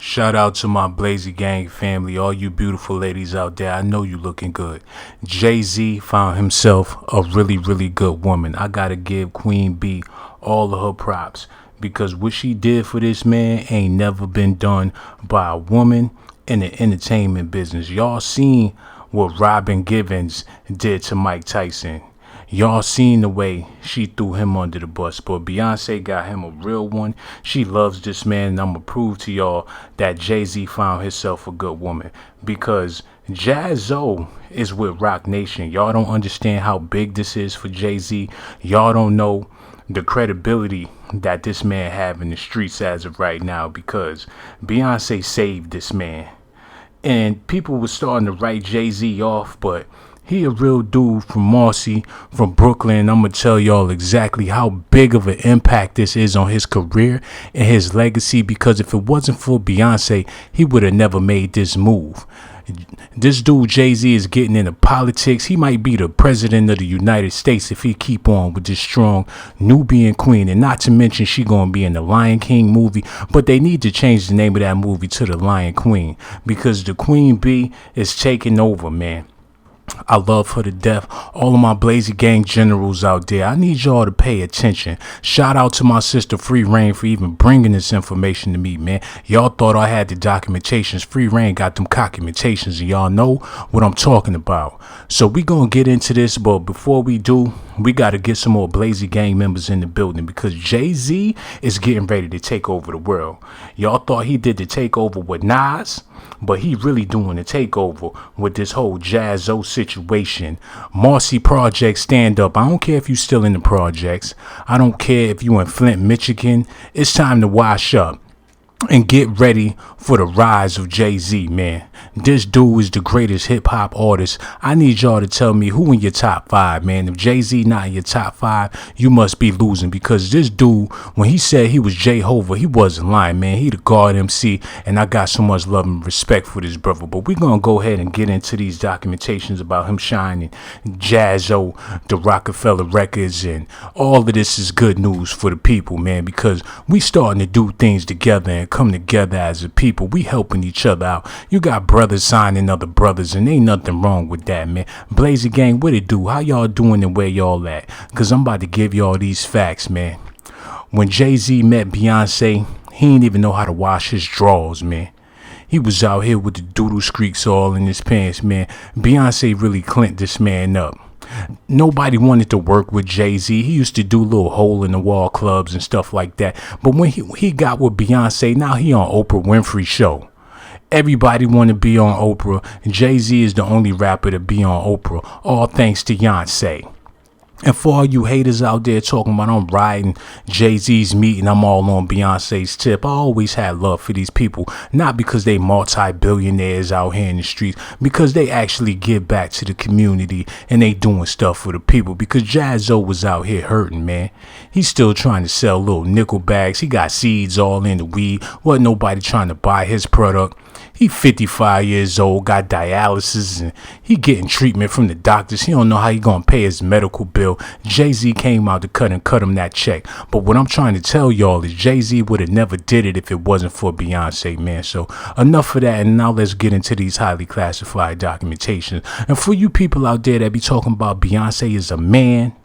Shout out to my Blazy Gang family, all you beautiful ladies out there. I know you looking good. Jay-Z found himself a really, really good woman. I gotta give Queen B all of her props because what she did for this man ain't never been done by a woman in the entertainment business. Y'all seen what Robin Givens did to Mike Tyson. Y'all seen the way she threw him under the bus, but Beyonce got him a real one. She loves this man, and I'm going to prove to y'all that Jay-Z found himself a good woman because Jaz-o is with Roc Nation. Y'all don't understand how big this is for Jay-Z. Y'all don't know the credibility that this man have in the streets as of right now because Beyonce saved this man. And people were starting to write Jay-Z off, but he a real dude from Marcy, from Brooklyn. I'm going to tell y'all exactly how big of an impact this is on his career and his legacy because if it wasn't for Beyonce, he would have never made this move. This dude Jay-Z is getting into politics. He might be the president of the United States if he keep on with this strong Nubian queen. And not to mention she going to be in the Lion King movie. But they need to change the name of that movie to The Lion Queen because the Queen Bee is taking over, man. I love her to death. All of my Blazy Gang generals out there, I need y'all to pay attention. Shout out to my sister Free Reign for even bringing this information to me, man. Y'all thought I had the documentations. Free Reign got them documentations, and y'all know what I'm talking about. So we gonna get into this, but before we do, we gotta get some more Blazy Gang members in the building because Jay-Z is getting ready to take over the world. Y'all thought he did the takeover with Nas, but he really doing the takeover with this whole Jaz-o situation. Marcy Projects, stand up. I don't care if you still in the projects. I don't care if you in Flint, Michigan. It's time to wash up and get ready for the rise of Jay-Z, man. This dude is the greatest hip-hop artist. I need y'all to tell me who in your top 5, man. If Jay-Z not in your top 5, you must be losing because this dude, when he said he was Jehovah, he wasn't lying, man. He the God MC, and I got so much love and respect for this brother. But we're going to go ahead and get into these documentations about him shining Jaz-o, the Roc-A-Fella records, and all of this is good news for the people, man, because we starting to do things together and come together as a people. We helping each other out. You got brothers signing other brothers, and ain't nothing wrong with that, man. Blazy Gang, what it do? How y'all doing and where y'all at? Because I'm about to give y'all these facts, man. When Jay-Z met Beyonce, he didn't even know how to wash his drawers, man. He was out here with the doodle streaks all in his pants, man. Beyonce really clinked this man up. Nobody wanted to work with Jay-Z. He used to do little hole-in-the-wall clubs and stuff like that. But when he got with Beyonce, now he on Oprah Winfrey show. Everybody want to be on Oprah. Jay-Z is the only rapper to be on Oprah. All thanks to Beyonce. And for all you haters out there talking about I'm riding Jay-Z's meat and I'm all on Beyonce's tip, I always had love for these people. Not because they multi-billionaires out here in the streets, because they actually give back to the community and they doing stuff for the people. Because Jaz-o was out here hurting, man. He's still trying to sell little nickel bags. He got seeds all in the weed. Wasn't nobody trying to buy his product. He 55 years old, got dialysis, and he getting treatment from the doctors. He don't know how he gonna pay his medical bill. Jay-Z came out to cut him that check. But what I'm trying to tell y'all is Jay-Z would have never did it if it wasn't for Beyonce, man. So enough of that, and now let's get into these highly classified documentations. And for you people out there that be talking about Beyonce is a man,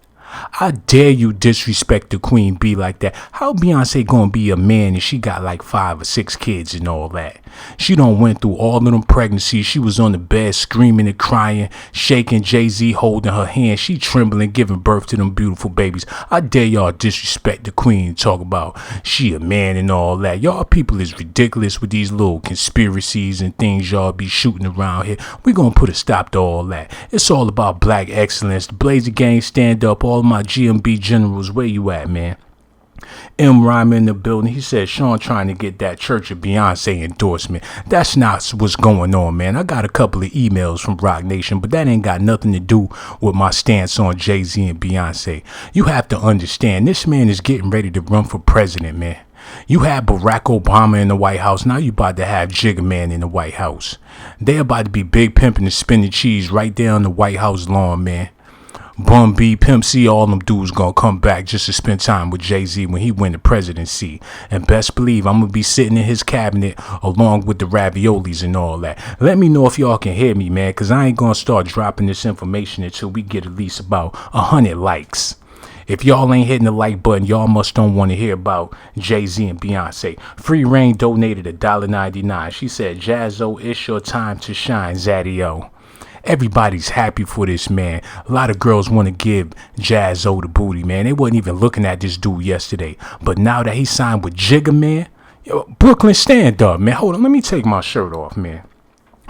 I dare you disrespect the Queen Bee like that. How Beyonce gonna be a man and she got like 5 or 6 kids and all that? She done went through all of them pregnancies. She was on the bed screaming and crying, shaking, Jay-Z holding her hand. She trembling, giving birth to them beautiful babies. I dare y'all disrespect the Queen and talk about she a man and all that. Y'all people is ridiculous with these little conspiracies and things y'all be shooting around here. We gonna put a stop to all that. It's all about black excellence. The Blazy Gang, stand up. All my GMB generals, where you at, man? M. Rhyme in the building. He said Sean trying to get that Church of Beyonce endorsement. That's not what's going on, man. I got a couple of emails from Roc Nation, but that ain't got nothing to do with my stance on Jay-Z and Beyonce. You have to understand, this man is getting ready to run for president, man. You had Barack Obama in the White House. Now you about to have Jigga Man in the White House. They about to be big pimping and spinning cheese right there on the White House lawn, man. Bun B, Pimp C, all them dudes gonna come back just to spend time with Jay-Z when he win the presidency. And best believe I'm gonna be sitting in his cabinet along with the raviolis and all that. Let me know if y'all can hear me, man, because I ain't gonna start dropping this information until we get at least about 100 likes. If y'all ain't hitting the like button, y'all must don't want to hear about Jay-Z and Beyonce. Free Reign donated $1.99. She said, Jaz-o, it's your time to shine, Zaddy-O. Everybody's happy for this man. A lot of girls want to give Jaz-o the booty, man. They wasn't even looking at this dude yesterday. But now that he signed with Jigga, man, yo, Brooklyn, stand up, man. Hold on, let me take my shirt off, man.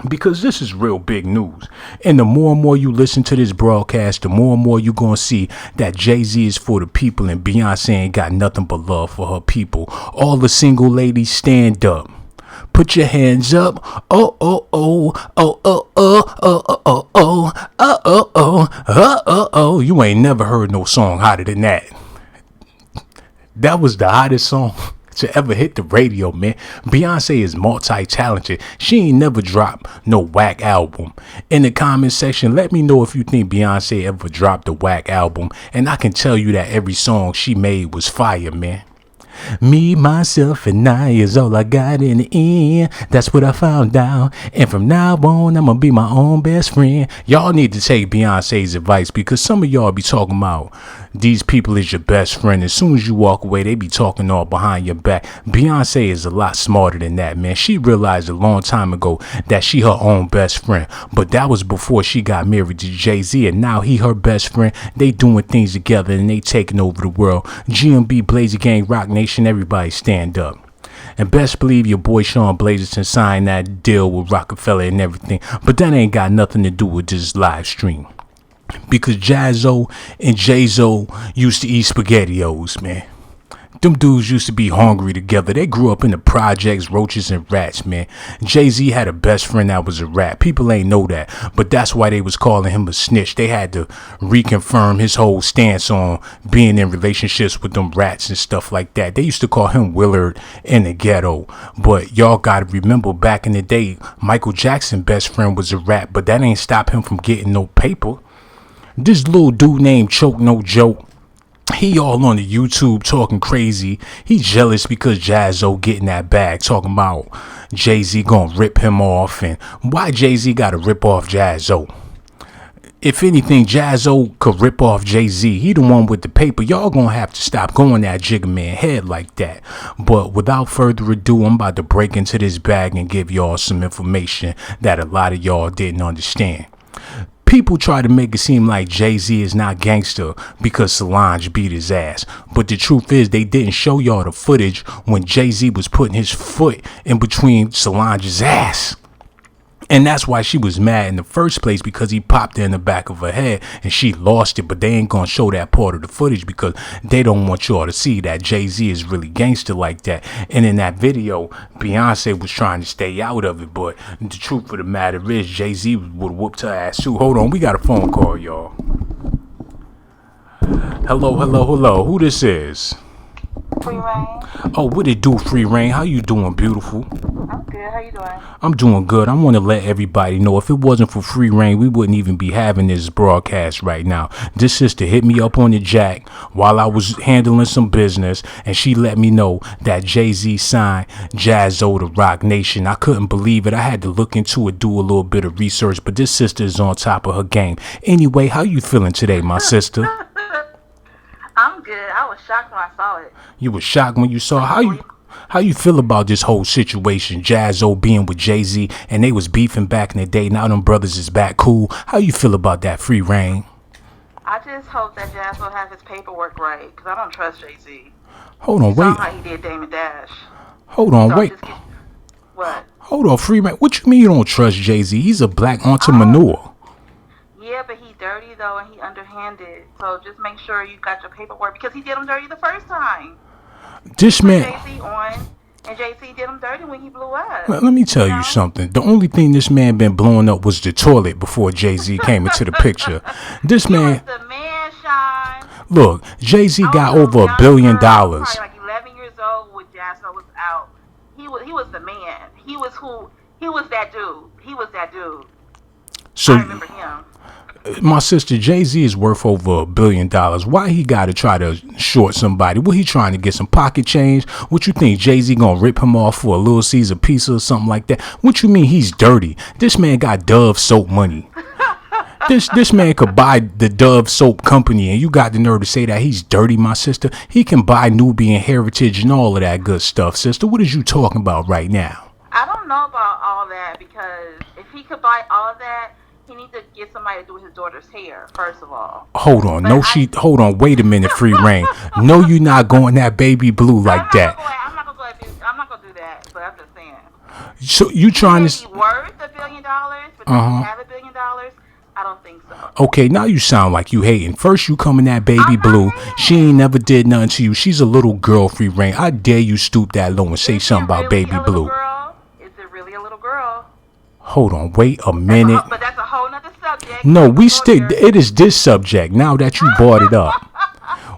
Because this is real big news. And the more and more you listen to this broadcast, the more and more you're going to see that Jay-Z is for the people and Beyonce ain't got nothing but love for her people. All the single ladies, stand up. Put your hands up. Oh, oh, oh, oh, oh, oh, oh, oh, oh, oh, oh, oh, oh, oh, oh. You ain't never heard no song hotter than that. That was the hottest song to ever hit the radio, man. Beyonce is multi-talented. She ain't never dropped no whack album. In the comment section, let me know if you think Beyonce ever dropped a whack album. And I can tell you that every song she made was fire, man. Me, myself, and I is all I got in the end. That's what I found out. And from now on, I'm gonna be my own best friend. Y'all need to take Beyonce's advice because some of y'all be talking about these people is your best friend. As soon as you walk away, they be talking all behind your back. Beyonce is a lot smarter than that, man. She realized a long time ago that she her own best friend. But that was before she got married to Jay-Z. And now he her best friend. They doing things together and they taking over the world. GMB, Blazer Gang, Roc Nation, everybody stand up. And best believe your boy Sean Blazerton signed that deal with Roc-A-Fella and everything. But that ain't got nothing to do with this live stream. Because Jaz-o and Jaz-o used to eat SpaghettiOs, man. Them dudes used to be hungry together. They grew up in the projects, roaches and rats, man. Jay-Z had a best friend that was a rat. People ain't know that, but that's why they was calling him a snitch. They had to reconfirm his whole stance on being in relationships with them rats and stuff like that. They used to call him Willard in the ghetto. But y'all gotta remember, back in the day, Michael Jackson's best friend was a rat, but that ain't stop him from getting no paper. This little dude named Choke No Joke, he all on the YouTube talking crazy. He jealous because Jaz-o getting that bag, talking about Jay-Z gonna rip him off. And why Jay-Z gotta rip off Jaz-o? If anything, Jaz-o could rip off Jay-Z. He the one with the paper. Y'all gonna have to stop going that Jigga Man head like that. But without further ado, I'm about to break into this bag and give y'all some information that a lot of y'all didn't understand. People try to make it seem like Jay-Z is not gangster because Solange beat his ass. But the truth is they didn't show y'all the footage when Jay-Z was putting his foot in between Solange's ass. And that's why she was mad in the first place, because he popped her in the back of her head and she lost it. But they ain't gonna show that part of the footage because they don't want y'all to see that Jay-Z is really gangster like that. And in that video, Beyonce was trying to stay out of it. But the truth of the matter is Jay-Z would have whooped her ass too. Hold on, we got a phone call, y'all. Hello, hello, hello. Who this is? Free Reign. Oh, what it do, Free Reign? How you doing, beautiful? I'm good. How you doing? I'm doing good. I want to let everybody know, if it wasn't for Free Reign, we wouldn't even be having this broadcast right now. This sister hit me up on the jack while I was handling some business, and she let me know that Jay-Z signed Jaz-o to Roc Nation. I couldn't believe it. I had to look into it, do a little bit of research, but this sister is on top of her game. Anyway, how you feeling today, my sister? I'm good. I was shocked when I saw it. You were shocked when you saw it. How you feel about this whole situation? Jaz-o being with Jay-Z and they was beefing back in the day. Now them brothers is back cool. How you feel about that, Free Reign? I just hope that Jaz-o has his paperwork right, because I don't trust Jay-Z. Hold on, wait. How he did Damon Dash. Hold on, wait. What? Hold on, Free Reign. What you mean you don't trust Jay-Z? He's a black entrepreneur. Yeah, but he's dirty though, and he underhanded. So just make sure you got your paperwork, because he did him dirty the first time. This man. Jay-Z on, and Jay-Z did him dirty when he blew up. Let me tell you something. The only thing this man been blowing up was the toilet before Jay-Z came into the picture. This man. He was the man, Sean. Look, Jay-Z got over $1 billion. Probably like 11 years old when Jaz-o was out. He was the man. He was that dude. He was that dude. So, I remember him. My sister, Jay-Z is worth over $1 billion. Why he got to try to short somebody? What he trying to get some pocket change? What you think, Jay-Z gonna rip him off for a Little Caesar pizza or something like that? What you mean he's dirty? This man got Dove soap money. This man could buy the Dove soap company, and you got the nerve to say that he's dirty, my sister? He can buy Nubian heritage and all of that good stuff, sister. What is you talking about right now? I don't know about all that, because if he could buy all of that, he needs to get somebody to do his daughter's hair, first of all. Hold on. Hold on. Wait a minute, Free Reign. No, you not going that baby blue like that. I'm not going to do that, but I'm just saying. So you trying to... He worth $1 billion, but does he have $1 billion? I don't think so. Okay, now you sound like you hating. First you coming that baby blue. She ain't never did nothing to you. She's a little girl, Free Reign. I dare you stoop that low and say something about baby blue. Is it really a little girl? Hold on, wait a minute. But that's a whole nother subject. No, it is this subject now that you brought it up.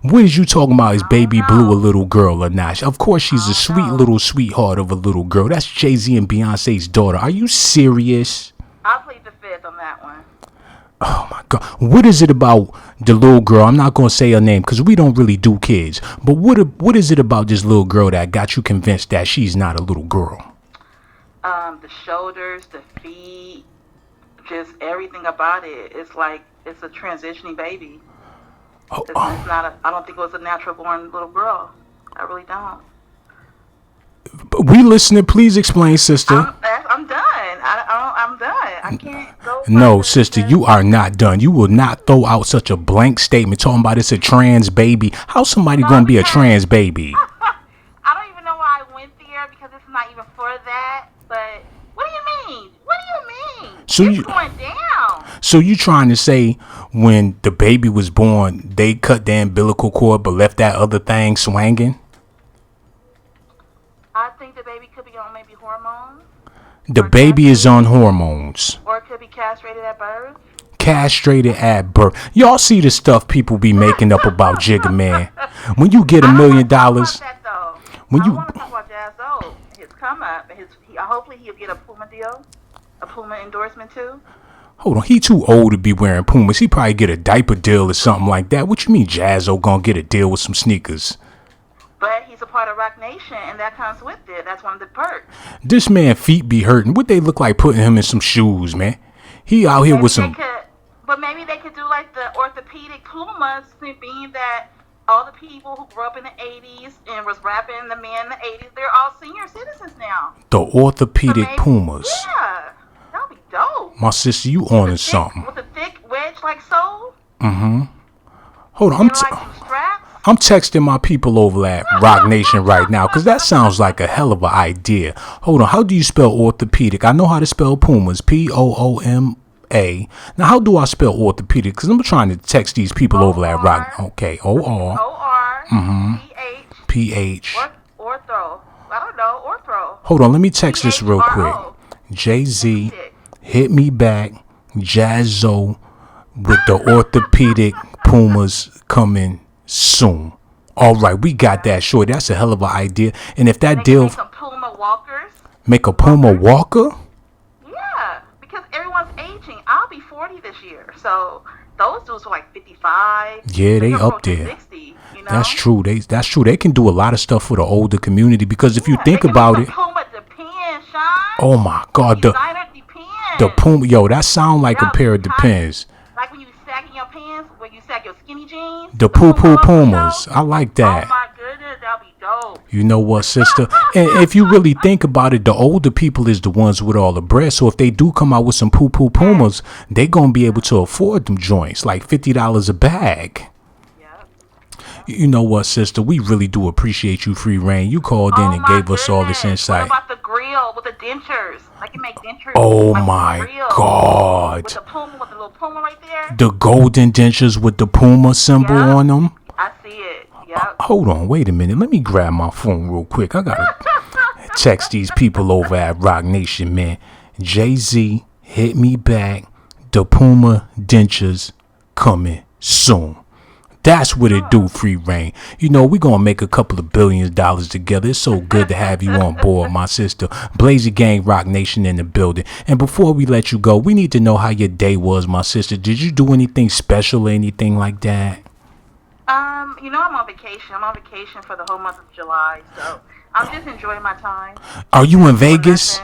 What is you talking about? Is baby blue a little girl or not? Of course she's a sweet little sweetheart of a little girl. That's Jay-Z and Beyonce's daughter. Are you serious? I'll plead the fifth on that one. Oh my God. What is it about the little girl? I'm not going to say her name because we don't really do kids. But what is it about this little girl that got you convinced that she's not a little girl? The shoulders, the feet, just everything about it. It's like it's a transitioning baby. It's not I don't think it was a natural born little girl. I really don't. We listening. Please explain, sister. I'm done. I'm done. I can't go. No, sister, you are not done. You will not throw out such a blank statement talking about it's a trans baby. How's somebody gonna be a trans baby? I don't even know why I went there, because it's not even for that. But what do you mean? What do you mean? So it's going down. So you trying to say when the baby was born, they cut the umbilical cord but left that other thing swanging? I think the baby could be on maybe hormones. The baby is on hormones. Or it could be castrated at birth. Castrated at birth. Y'all see the stuff people be making up about Jigga Man. When you get $1 million, I want to talk about Jaz-o, his come up, and hopefully he'll get a Puma deal, a Puma endorsement too. Hold on, he too old to be wearing Pumas. He probably get a diaper deal or something like that. What you mean Jaz-o gonna get a deal with some sneakers? But he's a part of Roc Nation, and that comes with it. That's one of the perks. This man feet be hurting. What they look like putting him in some shoes, man? He out here with some... But maybe they could do like the orthopedic Pumas, being that all the people who grew up in the 80s and was rapping the man in the 80s, they're all senior citizens now. The orthopedic Pumas. Yeah, that'd be dope. My sister, you on to something. With a thick wedge-like sole? Mm-hmm. Hold on, I'm texting my people over at Roc Nation right now because that sounds like a hell of an idea. Hold on, how do you spell orthopedic? I know how to spell Pumas, Pooma. Now, how do I spell orthopedic? Because I'm trying to text these people over at Roc. Okay, O-R. O-R. P-H. Ortho. I don't know, ortho. Hold on, let me text this real quick. Jay-Z, hit me back. Jaz-o with the orthopedic Pumas coming soon. All right, we got that short. That's a hell of an idea. And if that deal... Make some Puma walkers. Make a Puma walker? Yeah, because everyone's aging. I'll be 40 this year. So those dudes are like 55. Yeah, they up there. 60, you know? That's true. That's true. They can do a lot of stuff for the older community because if you think about it... Puma Depends, Sean. Oh, my God. The Puma... Yo, that sound like a pair of Depends. Like when you sag in your pants, when you sag your skinny jeans. The poo-poo Pumas. I like that. Oh, my goodness. That'll be dope. You know what, sister? And if you really think about it, the older people is the ones with all the bread. So if they do come out with some poo-poo Pumas, they going to be able to afford them joints, like $50 a bag. You know what, sister? We really do appreciate you, Free Reign. You called in and gave us all this insight. What about the grill with the dentures? Like you make dentures. Oh my God. With the Puma, with the little Puma right there. The golden dentures with the Puma symbol on them. I see it. Yep. Hold on, wait a minute. Let me grab my phone real quick. I gotta text these people over at Roc Nation, man. Jay-Z, hit me back. The Puma dentures coming soon. That's what it do, Free Reign. You know, we gonna make a couple of $billions together. It's so good to have you on board, my sister. Blazy Gang, Roc Nation in the building. And before we let you go, we need to know how your day was, my sister. Did you do anything special or anything like that? I'm on vacation. I'm on vacation for the whole month of July, so I'm just enjoying my time. Are you in Vegas?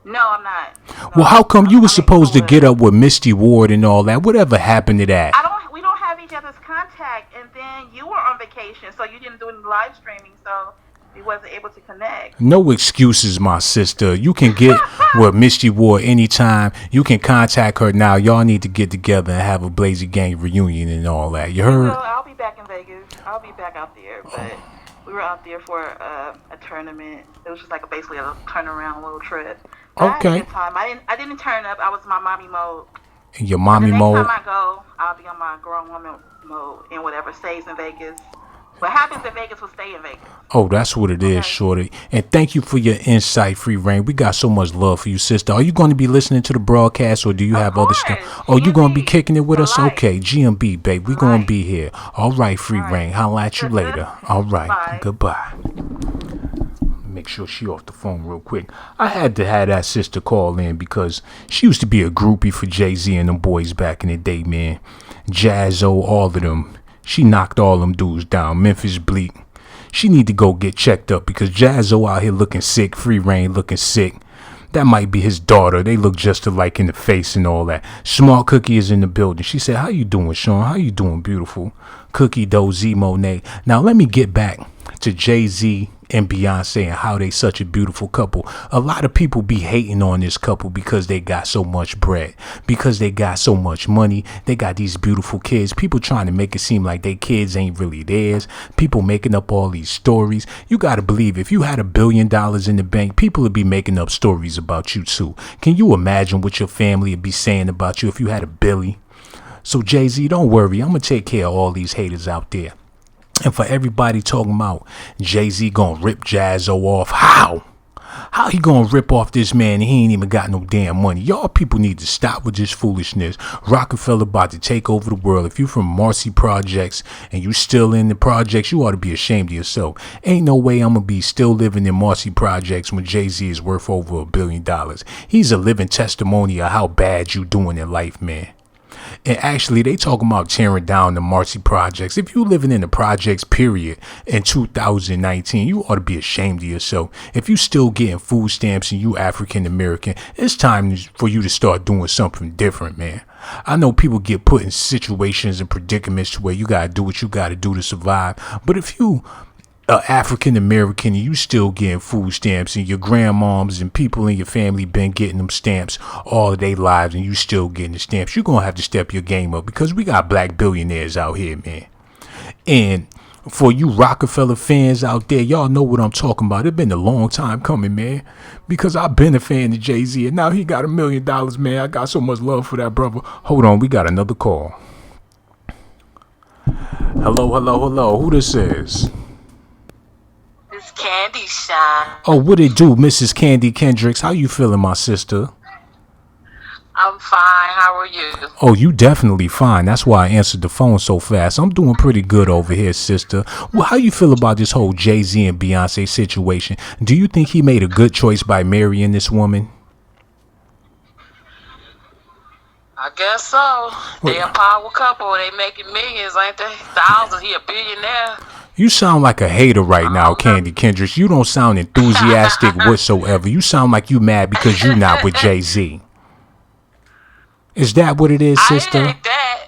No, I'm not. No, well, how come you were I'm supposed to get up with Misty Ward and all that? Whatever happened to that? We don't have each other's contact, and then you were on vacation, so you didn't do any live streaming, so we wasn't able to connect. No excuses, my sister. You can get with Misty Ward anytime. You can contact her now. Y'all need to get together and have a Blazy Gang reunion and all that. You heard? I'll be back in Vegas. I'll be back out there, but we were out there for a tournament. It was just like basically a turnaround little trip. But okay. I had a good time. I didn't turn up. I was in my mommy mode. In your mommy mode? The next time I go, I'll be on my grown woman mode and whatever stays in Vegas. What happens in Vegas will stay in Vegas. Oh, that's what it is, shorty. And thank you for your insight, Free Reign. We got so much love for you, sister. Are you going to be listening to the broadcast, or do you have other stuff? Oh, you going to be kicking it with us? Okay, GMB, babe. We going to be here. All right, Free Reign. Holla at you later. All right. Bye. Goodbye. Make sure she off the phone real quick. I had to have that sister call in because she used to be a groupie for Jay-Z and them boys back in the day, man. Jaz-o, all of them. She knocked all them dudes down. Memphis Bleak. She need to go get checked up because Jaz-o out here looking sick. Free Reign looking sick. That might be his daughter. They look just alike in the face and all that. Smart Cookie is in the building. She said, how you doing, Sean? How you doing, beautiful? Cookie Dough Z Monet. Now let me get back to Jay-Z and Beyonce and how they such a beautiful couple. A lot of people be hating on this couple because they got so much bread, because they got so much money. They got these beautiful kids. People trying to make it seem like they kids ain't really theirs. People making up all these stories. You got to believe if you had $1 billion in the bank, people would be making up stories about you too. Can you imagine what your family would be saying about you if you had a Billy? So Jay-Z, don't worry. I'm going to take care of all these haters out there. And for everybody talking about Jay-Z gonna rip Jaz-o off, how? How he gonna rip off this man and he ain't even got no damn money? Y'all people need to stop with this foolishness. Roc-A-Fella about to take over the world. If you from Marcy Projects and you still in the projects, you ought to be ashamed of yourself. Ain't no way I'm gonna be still living in Marcy Projects when Jay-Z is worth over $1 billion. He's a living testimony of how bad you doing in life, man. And actually, they talking about tearing down the Marcy Projects. If you living in the projects, period, in 2019, you ought to be ashamed of yourself. If you still getting food stamps and you African American, it's time for you to start doing something different, man. I know people get put in situations and predicaments to where you got to do what you got to do to survive. But if you African American and you still getting food stamps and your grandmoms and people in your family been getting them stamps all of their lives and you still getting the stamps, you're going to have to step your game up because we got black billionaires out here, man. And for you Roc-A-Fella fans out there, y'all know what I'm talking about. It's been a long time coming, man, because I've been a fan of Jay-Z and now he got $1 million, man. I got so much love for that brother. Hold on, we got another call. Hello. Who this is? Candy Shine. Oh, what it do, Mrs. Candy Kendricks? How you feeling, my sister? I'm fine. How are you? Oh, you definitely fine. That's why I answered the phone so fast. I'm doing pretty good over here, sister. Well, how you feel about this whole Jay-Z and Beyonce situation? Do you think he made a good choice by marrying this woman? I guess so. They a power couple. They making millions, ain't they? Thousands. He a billionaire. You sound like a hater right now, Candy Kendricks. You don't sound enthusiastic whatsoever. You sound like you mad because you not with Jay-Z. Is that what it is, sister? I ain't that.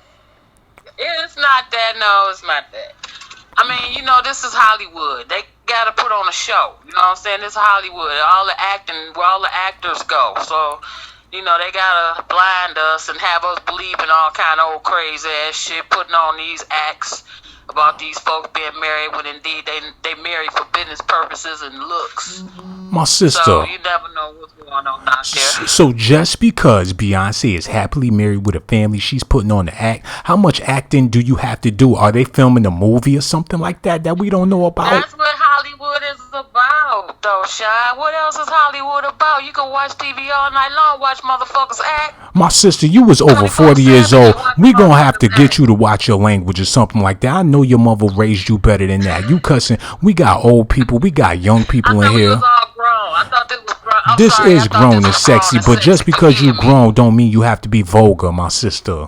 It's not that. No, it's not that. I mean, this is Hollywood. They got to put on a show. You know what I'm saying? This is Hollywood. All the acting, where all the actors go. So, they got to blind us and have us believing all kind of old crazy ass shit, putting on these acts about these folks being married when indeed they married for business purposes and looks. My sister. So you never know what's going on out there. So just because Beyonce is happily married with a family, she's putting on the act. How much acting do you have to do? Are they filming a movie or something like that we don't know about? That's what Hollywood is about, though, Shine. What else is Hollywood about? You can watch TV all night long, watch motherfuckers act. My sister, you was over 40 years 24/7, old. it wasn't We gonna have to 100%. get you to watch your language or something like that. I know your mother raised you better than that. You cussing. We got old people. We got young I people in thought we was here. all grown. I thought this was grown. I'm This sorry. I is thought grown this and was grown sexy, and but just sexy. because you Forgive me. grown don't mean you have to be vulgar, my sister.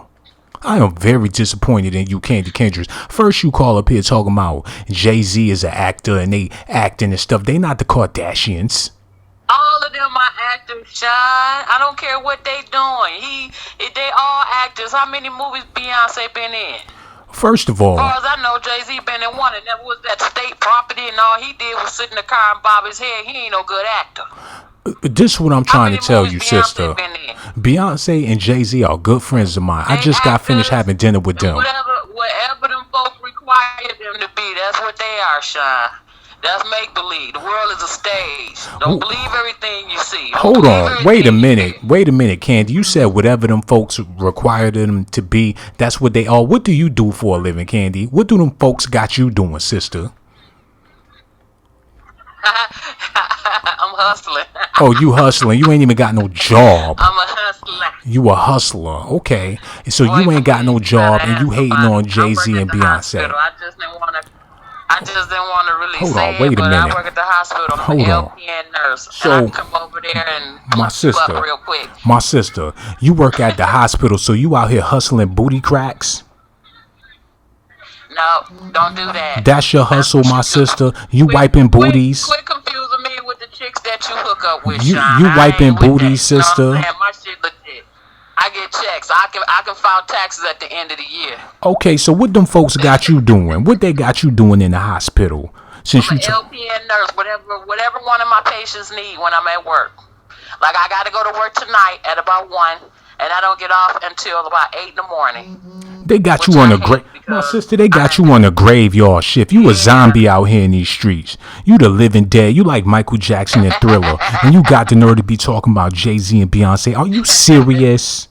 I am very disappointed in you, Candy Kendricks. First, you call up here talking about Jay-Z is an actor and they acting and stuff. They not the Kardashians. All of them are actors, Sean. I don't care what they doing. They all actors. How many movies Beyonce been in? First of As all, far as I know, Jay-Z been in one, and that was that state property, and all he did was sit in the car and bob his head. He ain't no good actor. this is what I'm How trying many to tell movies you, Beyonce sister. been in? Beyonce and Jay-Z are good friends of mine. I They just got finished actors, having dinner with and them. whatever them folks require them to be, that's what they are, Sean. That's make believe. The world is a stage. Don't believe everything you see. Don't Hold believe on. Wait a everything you minute. hear. Wait a minute, Candy. You said whatever them folks require them to be, that's what they are. What do you do for a living, Candy? What do them folks got you doing, sister? I'm hustling. Oh, you hustling. You ain't even got no job. I'm a hustler. You a hustler. Okay. So Boy, you ain't got no please, job better and you ask hating somebody. on I Jay-Z work and at the Beyonce. hospital. I just didn't want to really Hold say on, it, wait a but minute. I work at the hospital. I'm Hold an on. LPN nurse, So, and I come over there and My hook you up sister, real quick. my sister, you work at the hospital, so you out here hustling booty cracks? No, don't do that. That's your hustle, what my you do. sister. You wiping booties. Quit confusing me with the chicks that you hook up with, You Sean. you I wiping ain't with booties, that. You know sister. what I'm saying? My shit legit. I get checks. I can file taxes at the end of the year. Okay, so what them folks got you doing? What they got you doing in the hospital? Since I'm you an LPN nurse, whatever one of my patients need when I'm at work. Like I got to go to work tonight at about 1, and I don't get off until about 8 in the morning. they got Which you on I a hate my because sister, they got you on a graveyard shift. You a zombie out here in these streets. You the living dead. You like Michael Jackson and Thriller, and you got the nerve to be talking about Jay-Z and Beyonce. Are you serious?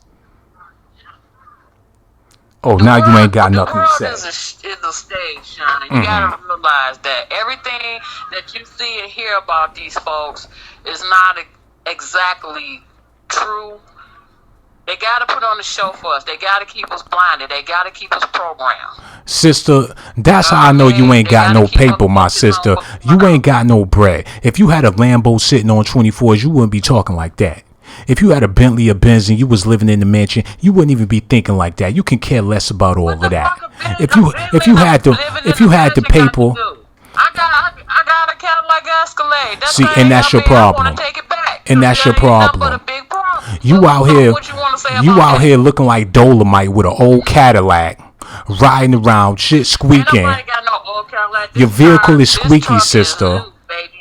Oh, now you ain't got nothing to The world say. is a stage, Sean. You gotta realize that everything that you see and hear about these folks is not exactly true. They gotta put on the show for us. They gotta keep us blinded. They gotta keep us programmed. Sister, that's how I know you ain't got no paper, my sister. You ain't got no bread. If you had a Lambo sitting on 24s, you wouldn't be talking like that. If you had a Bentley or Benz and you was living in the mansion, you wouldn't even be thinking like that. You can care less about all of that. If you had the paper, I got a Cadillac Escalade. See, and that's your problem. I want to take it back. And that's your That ain't nothing problem. but a big problem. You out So here, what you wanna say you about out that? here looking like Dolomite with an old Cadillac, riding around, shit Ain't squeaking. nobody got no old Cadillac. Your This vehicle is this squeaky, truck is sister. new, baby.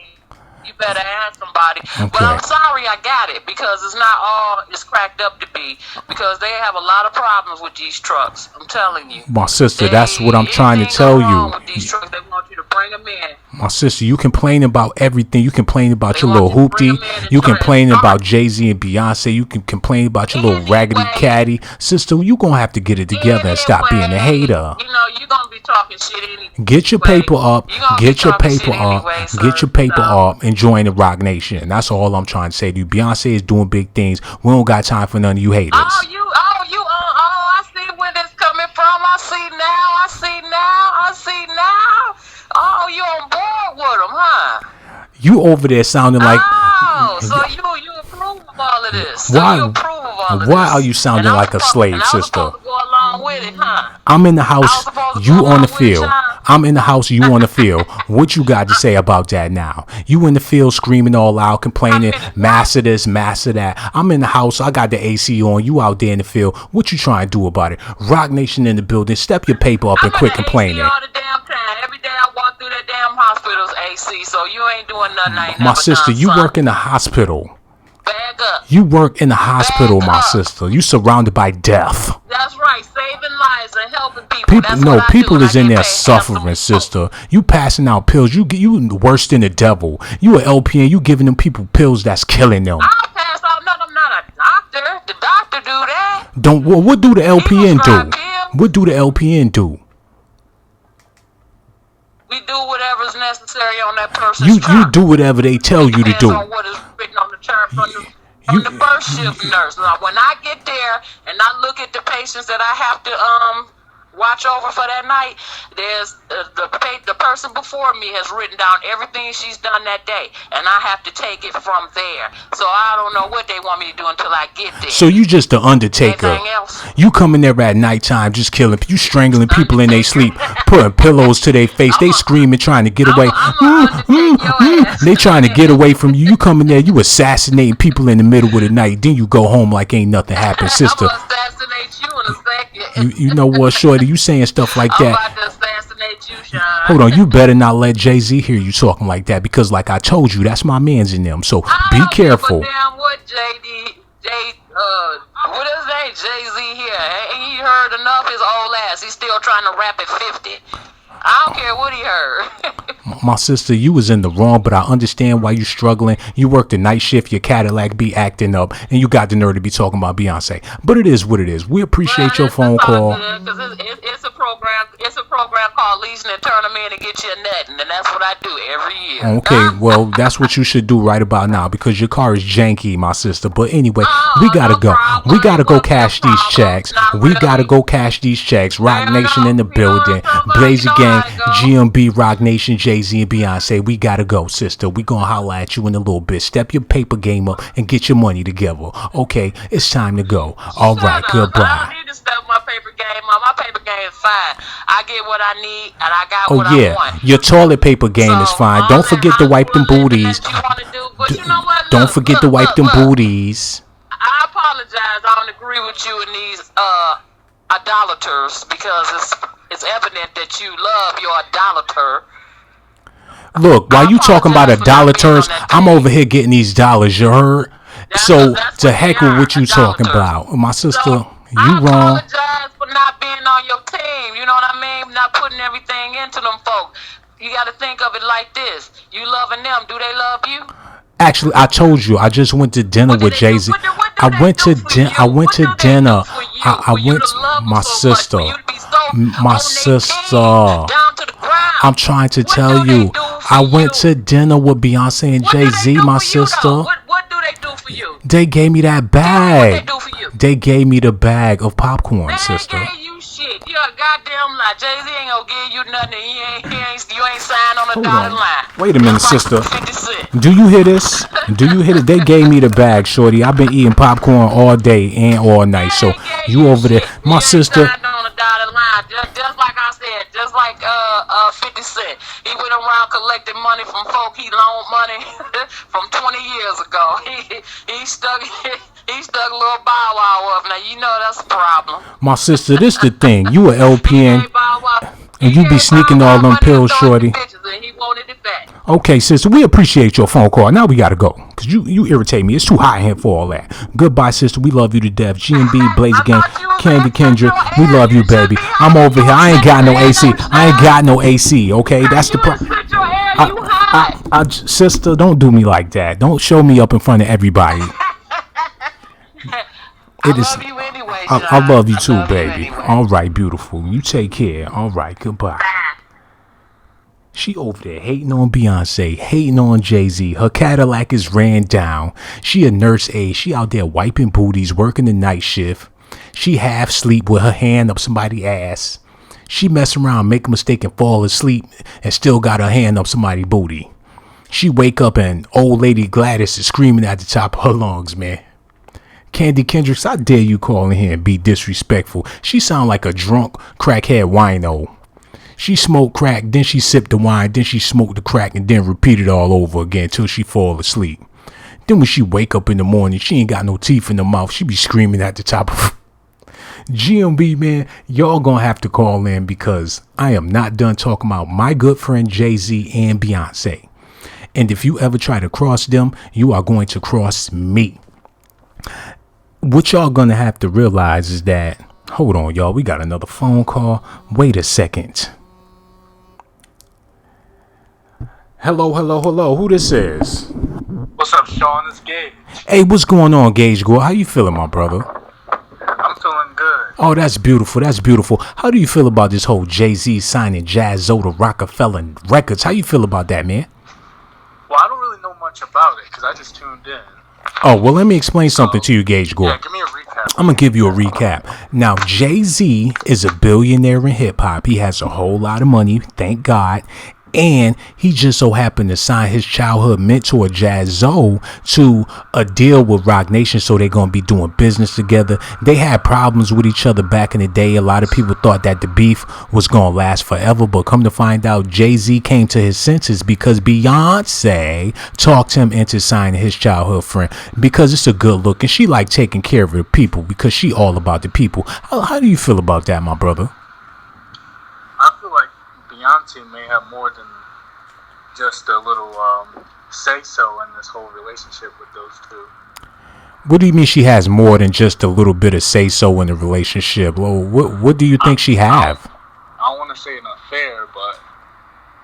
You better ask somebody. But Okay. I'm sorry I got it because it's not all it's cracked up to be. Because they have a lot of problems with these trucks. I'm telling you. My sister, that's what I'm trying to Anything tell go wrong you. with these trucks, they want you to bring them in. My sister, you complain about everything. You complain about They your want little you to bring hoopty. 'em in and You try and complain start. about Jay-Z and Beyonce. You can complain about your little raggedy Anyway. caddy. Sister, you gonna have to get it together and stop being a Anyway, hater. You know, you're going to be talking shit anyway. Get your paper up. You gonna be Get your talking paper shit up. anyway, so, Get your paper so. up and join the Roc Nation. That's all I'm trying to say to you. Beyonce is doing big things. We don't got time for none of you haters. I see where this coming from. I see now. Oh, you on board with them, huh? You over there sounding like. So you approve of all of this. Why- You approve of all of why this. are you sounding And I'm like a supposed- slave, and I was sister? supposed to go along with it, huh? I'm in the I house, was supposed to you go on the along with field. y'all. I'm in the house, you on the field. What you got to say about that now? You in the field screaming all out, complaining, master this, master that. I'm in the house, I got the AC on, you out there in the field. What you trying to do about it? Roc Nation in the building, step your paper up and quit complaining. I'm in the AC all the damn time. Every day I walk through that damn hospital's AC, so you ain't doing nothing I ain't My never sister, done, you son. work in the hospital. Bag up. You work in the hospital, my up. sister. You surrounded by death. That's right, saving lives and helping people. People, That's no, what I people do, is and in I there get paid suffering, handsome. sister. You passing out pills. You worse than the devil. You a LPN. You giving them people pills that's killing them. I'll pass out. No, I'm not a doctor. The doctor do that. Don't. What do the LPN prescribe do? pills. What do the LPN do? We do whatever's necessary on that person's You chart. do whatever they tell you to Depends do. on what is written on the chart from the I'm the first shift nurse. Now, when I get there and I look at the patients that I have to watch over for that night, there's the person before me has written down everything she's done that day, and I have to take it from there. So I don't know what they want me to do until I get there. So you just the Undertaker. Anything else? You come in there at nighttime, just killing, you strangling people in their sleep, putting pillows to their face. They screaming, trying to get away. They trying to get away from you. You come in there, you assassinating people in the middle of the night. Then you go home like ain't nothing happened, sister. I'm gonna assassinate you in a second. You know what, shorty? You saying stuff like I'm that. about to assassinate you, Sean. Hold on, you better not let Jay-Z hear you talking like that, because like I told you, that's my mans in them. So be careful. Damn, what what is that? Jay-Z here? Ain't he heard enough? His old ass. He's still trying to rap at 50. I don't care what he heard. My sister, you was in the wrong, but I understand why you struggling. You work the night shift, your Cadillac be acting up, and you got the nerve to be talking about Beyonce. But it is what it is. We appreciate your phone call. Because it's a program. It's a program called Legion and Turn 'em in and get you a net, and that's what I do every year. Okay, well, that's what you should do right about now, because your car is janky, my sister. But anyway, we gotta go. We gotta go cash these checks. We gotta go cash these checks. Roc Nation in the building. Blaze Gang, GMB, Roc Nation, Jay-Z, and Beyonce. We gotta go, sister. We gonna holla at you in a little bit. Step your paper game up and get your money together. Okay, it's time to go. All right, goodbye. I don't need to step my paper game up. My paper game is fine. I get what I need, and I got what I want. Your toilet paper game is fine. Don't forget to wipe them booties. Don't forget to wipe them booties. I apologize. I don't agree with you in these idolaters, because it's evident that you love your idolater. Look, while you talking about idolaters, I'm over here getting these dollars, you heard? So, to heck with what you talking about. My sister, you wrong. I apologize for not being on your team. You know what I mean? Not putting everything into them folks. You got to think of it like this. You loving them. Do they love you? Actually, I told you, I just went to dinner with Jay-Z. I went to dinner. I went, my sister. I'm trying to tell you, I went to dinner with Beyonce and Jay-Z, my sister. What do they do for you? They gave me that bag. What they do for you? They gave me the bag of popcorn, sister. They gave you shit. You're a goddamn lie. Jay-Z ain't gonna give you nothing. You ain't signed on the dotted line. Wait a minute, sister. Do you hear this? Do you hear it? They gave me the bag, shorty. I've been eating popcorn all day and all night. So you over there, my sister. Just like I said, just like 50 Cent. He went around collecting money from folk he loaned money from 20 years ago. He stuck little Bow Wow up. Now you know that's a problem. My sister, this the thing. You a LPN, and you be sneaking all them pills, shorty. He wanted it back. Okay, sister, we appreciate your phone call. Now we gotta go, cause you irritate me. It's too hot here for all that. Goodbye, sister. We love you to death. GMB, Blaze Gang, Candy Kendrick. We love you, baby. I'm over here. I ain't got no AC. I ain't got no AC. Okay, that's the problem. Sister, don't do me like that. Don't show me up in front of everybody. I love you anyway, I love you too, baby. Anyway. All right, beautiful. You take care. All right, goodbye. She over there hating on Beyonce, hating on Jay-Z. Her Cadillac is ran down. She a nurse aide. She out there wiping booties, working the night shift. She half sleep with her hand up somebody's ass. She mess around, make a mistake and fall asleep and still got her hand up somebody's booty. She wake up and old lady Gladys is screaming at the top of her lungs, man. Candy Kendricks, I dare you call in here and be disrespectful. She sound like a drunk crackhead wino. She smoked crack, then she sipped the wine, then she smoked the crack, and then repeat it all over again till she fall asleep. Then when she wake up in the morning, she ain't got no teeth in her mouth. She be screaming at the top of GMB, man, y'all gonna have to call in, because I am not done talking about my good friend Jay-Z and Beyonce. And if you ever try to cross them, you are going to cross me. What y'all gonna have to realize is that, hold on, y'all, we got another phone call. Wait a second. Hello. Who this is? What's up, Sean? It's Gage. Hey, what's going on, Gage? How you feeling, my brother? I'm feeling good. Oh, that's beautiful. How do you feel about this whole Jay-Z signing Jaz-o to Roc-A-Fella Records? How you feel about that, man? Well, I don't really know much about it, because I just tuned in. Oh, well, let me explain something to you, Gage Gore. Yeah, give me a recap. I'm going to give you a recap. Now, Jay-Z is a billionaire in hip-hop. He has a whole lot of money, thank God. And he just so happened to sign his childhood mentor, Jaz-o, to a deal with Roc Nation. So they're going to be doing business together. They had problems with each other back in the day. A lot of people thought that the beef was going to last forever. But come to find out, Jay-Z came to his senses because Beyonce talked him into signing his childhood friend because it's a good look. And she like taking care of the people because she all about the people. How do you feel about that, my brother? I feel like Beyonce may have more than just a little say-so in this whole relationship with those two. What do you mean she has more than just a little bit of say-so in the relationship? Well, what do you think she have? I don't want to say an affair, but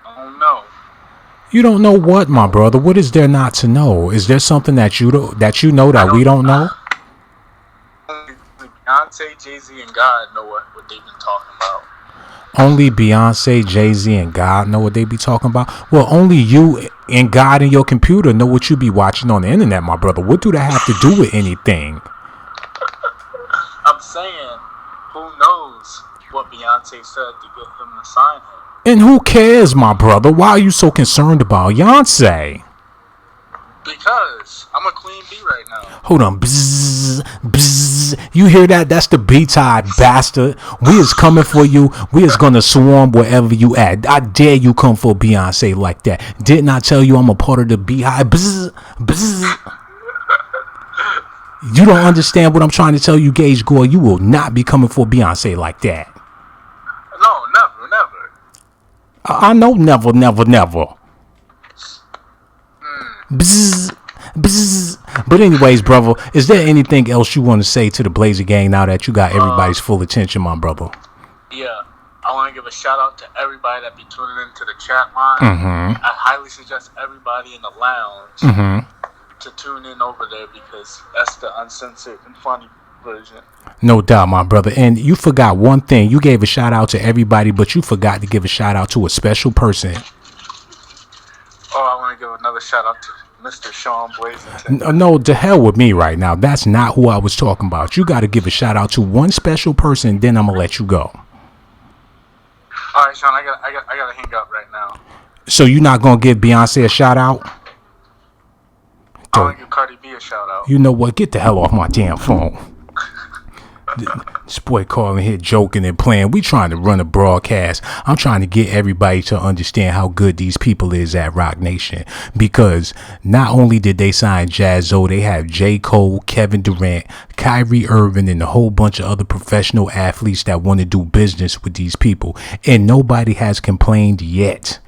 I don't know. You don't know what, my brother? What is there not to know? Is there something that you know that we don't know? Only Beyonce, Jay-Z, and God know what they've been talking about. Only Beyonce, Jay-Z, and God know what they be talking about? Well, only you and God and your computer know what you be watching on the internet, my brother. What do that have to do with anything? I'm saying, who knows what Beyonce said to get him to sign him? And who cares, my brother? Why are you so concerned about Beyonce? Because I'm a queen bee right now. Hold on. Bzzz, bzzz. You hear that? That's the B-tide, bastard. We is coming for you. We is going to swarm wherever you at. I dare you come for Beyonce like that. Didn't I tell you I'm a part of the beehive? Bzzz, bzzz. You don't understand what I'm trying to tell you, Gage Gore. You will not be coming for Beyonce like that. No, never. I know never. Bzzz, bzzz. But anyways, brother, is there anything else you want to say to the Blazer gang now that you got everybody's full attention, my brother? Yeah, I want to give a shout out to everybody that be tuning into the chat line. I highly suggest everybody in the lounge to tune in over there because that's the uncensored and funny version. No doubt, my brother. And you forgot one thing. You gave a shout out to everybody, but you forgot to give a shout out to a special person. Oh, I want to give another shout out to Mr. Sean Blazington. No, to hell with me right now. That's not who I was talking about. You got to give a shout out to one special person, then I'm gonna let you go. All right, Sean, I gotta hang up right now. So you're not gonna give Beyonce a shout out? I want to give Cardi B a shout out. You know what? Get the hell off my damn phone. This boy calling here joking and playing. We trying to run a broadcast. I'm trying to get everybody to understand how good these people is at Roc Nation. Because not only did they sign Jaz-o, they have J. Cole, Kevin Durant, Kyrie Irving, and a whole bunch of other professional athletes that want to do business with these people. And nobody has complained yet.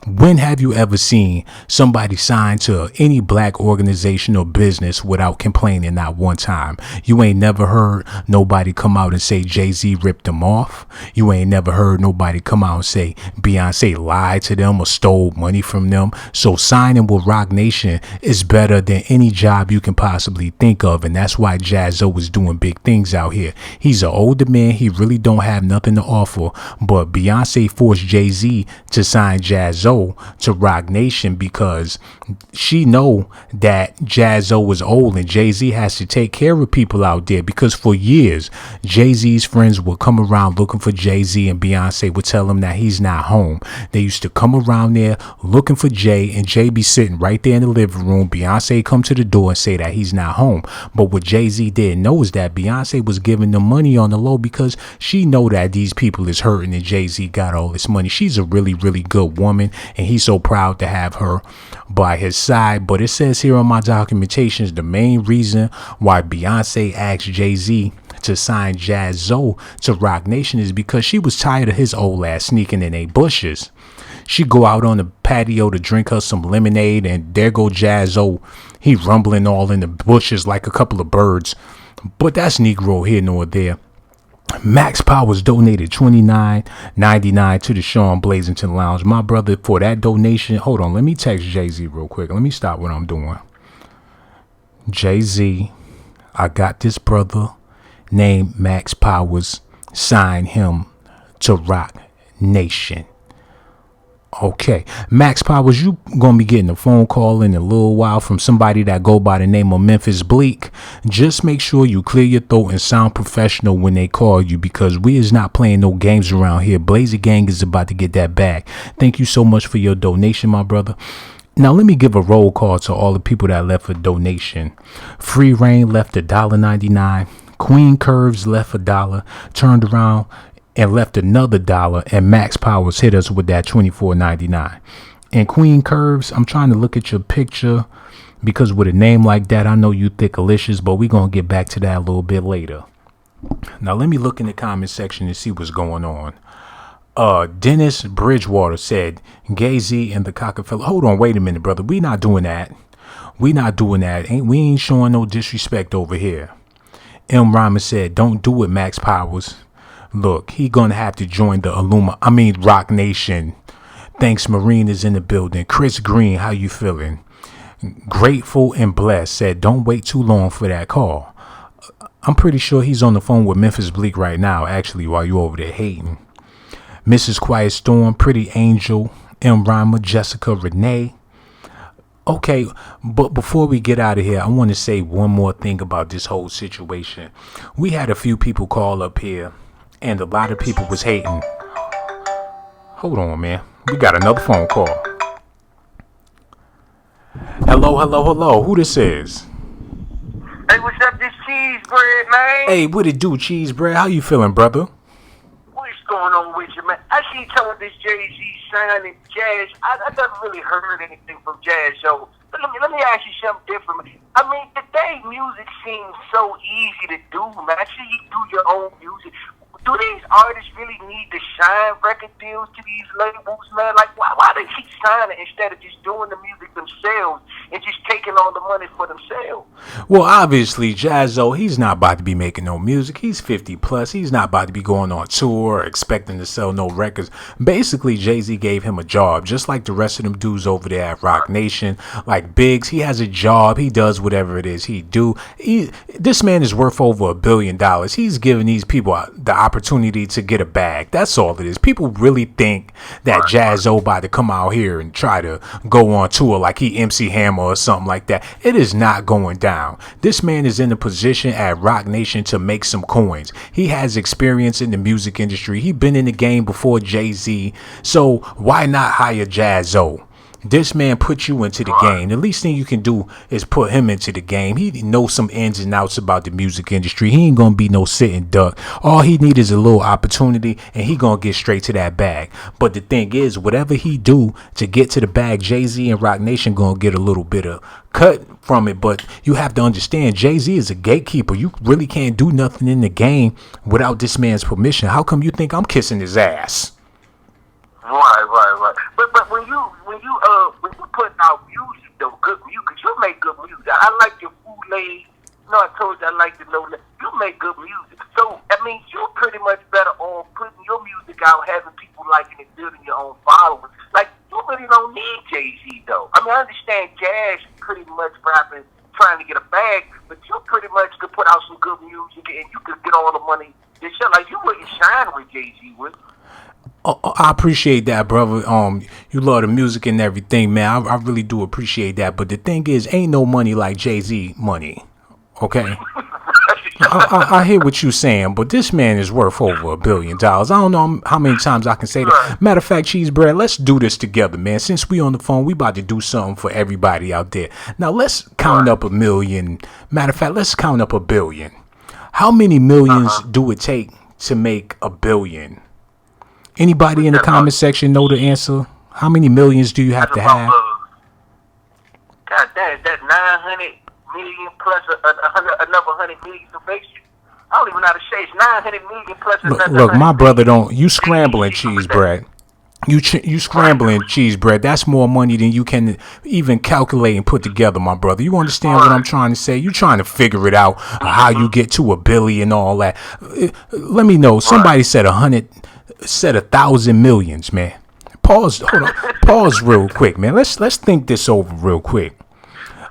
When have you ever seen somebody sign to any black organization or business without complaining not one time? You ain't never heard nobody come out and say Jay-Z ripped them off. You ain't never heard nobody come out and say Beyonce lied to them or stole money from them. So signing with Roc Nation is better than any job you can possibly think of. And that's why Jaz-o is doing big things out here. He's an older man. He really don't have nothing to offer. But Beyonce forced Jay-Z to sign Jaz-o to Roc Nation because she know that Jaz-o is old and Jay-Z has to take care of people out there, because for years Jay-Z's friends would come around looking for Jay-Z and Beyonce would tell him that he's not home. They used to come around there looking for Jay and Jay be sitting right there in the living room. Beyonce come to the door and say that he's not home. But what Jay-Z didn't know is that Beyonce was giving them money on the low because she know that these people is hurting and Jay-Z got all this money. She's a really, really good woman and he's so proud to have her by his side. But it says here on my documentations, the main reason why Beyonce asked Jay-Z to sign Jaz-o to Roc Nation is because she was tired of his old ass sneaking in they bushes. She go out on the patio to drink her some lemonade and there go Jaz-o. He rumbling all in the bushes like a couple of birds. But that's Negro here nor there. Max Powers donated $29.99 to the Sean Blazington Lounge. My brother, for that donation, hold on, let me text Jay-Z real quick. Let me stop what I'm doing. Jay-Z, I got this brother named Max Powers. Sign him to Roc Nation. Okay. Max Powers, you gonna be getting a phone call in a little while from somebody that go by the name of Memphis Bleak. Just make sure you clear your throat and sound professional when they call you, because we is not playing no games around here. Blazy Gang is about to get that bag. Thank you so much for your donation, my brother. Now let me give a roll call to all the people that left a donation. Free Reign left $1.99. Queen Curves left $1. Turned around and left another $1, and Max Powers hit us with that $24.99. And Queen Curves, I'm trying to look at your picture, because with a name like that, I know you thickalicious, but we're going to get back to that a little bit later. Now let me look in the comment section and see what's going on. Dennis Bridgewater said, Gage and the Roc-A-Fella. Hold on, wait a minute, brother. We not doing that. We ain't showing no disrespect over here. M. Rhymer said, don't do it, Max Powers. Look, he gonna have to join the Roc Nation. Thanks, Marine is in the building. Chris Green, how you feeling? Grateful and Blessed said, don't wait too long for that call. I'm pretty sure he's on the phone with Memphis Bleak right now, actually, while you over there hating. Mrs. Quiet Storm, Pretty Angel, M. Rhymer, Jessica Renee. Okay, but before we get out of here, I want to say one more thing about this whole situation. We had a few people call up here, and a lot of people was hating. Hold on, man. We got another phone call. Hello. Who this is? Hey, what's up, this cheese bread, man? Hey, what it do, cheese bread? How you feeling, brother? What's going on with you, man? I see you telling this Jay-Z signing Jazz. I never really heard anything from Jaz-o. But let me ask you something different, man. I mean, today music seems so easy to do, man. I see you do your own music. Do these artists really need to sign record deals to these labels, man? Like, why they keep signing instead of just doing the music themselves and just taking all the money for themselves? Well, obviously, Jaz-o, he's not about to be making no music. He's 50 plus. He's not about to be going on tour or expecting to sell no records. Basically, Jay-Z gave him a job, just like the rest of them dudes over there at Roc Nation. Like Biggs, he has a job. He does whatever it is he do. This man is worth over $1 billion. He's giving these people the opportunity to get a bag. That's all it is. People really think that Jaz-o about to come out here and try to go on tour like he MC Hammer or something like that. It is not going down. This man is in a position at Roc Nation to make some coins. He has experience in the music industry. He's been in the game before Jay-Z. So why not hire Jaz-o? This man put you into the game. The least thing you can do is put him into the game. He knows some ins and outs about the music industry. He ain't gonna be no sitting duck. All he need is a little opportunity, and he gonna get straight to that bag. But the thing is, whatever he do to get to the bag, Jay-Z and Roc Nation gonna get a little bit of cut from it. But you have to understand, Jay-Z is a gatekeeper. You really can't do nothing in the game without this man's permission. How come you think I'm kissing his ass? Right. But when you putting out music though, good music, cause you make good music. I like your bootleg. You know, I told you I like the no. You make good music, so I mean, you're pretty much better on putting your music out, having people liking it, building your own followers. Like you really don't need Jay-Z though. I mean, I understand Jazz pretty much rapping, trying to get a bag, but you pretty much could put out some good music and you could get all the money. Yourself. Like you wouldn't shine with Jay-Z, would you? I appreciate that, brother. You love the music and everything, man. I really do appreciate that. But the thing is, ain't no money like Jay-Z money. Okay. I hear what you're saying, but this man is worth over $1 billion. I don't know how many times I can say that. Matter of fact, cheese bread, let's do this together, man. Since we on the phone, we about to do something for everybody out there. Now let's count up 1 million. Matter of fact, let's count up 1 billion. How many millions do it take to make 1 billion? Anybody in the comment section know the answer? How many millions do you have to have? God damn, that's 900 million plus another 100 million to make you. I don't even know how to say it's 900 million plus another. Look, my brother don't. You scrambling cheese bread. You scrambling cheese bread. That's more money than you can even calculate and put together, my brother. You understand what I'm trying to say? You trying to figure it out how you get to 1 billion and all that. Let me know. Somebody said 1,000 millions, man. Pause. Hold on. Pause real quick, man. Let's think this over real quick.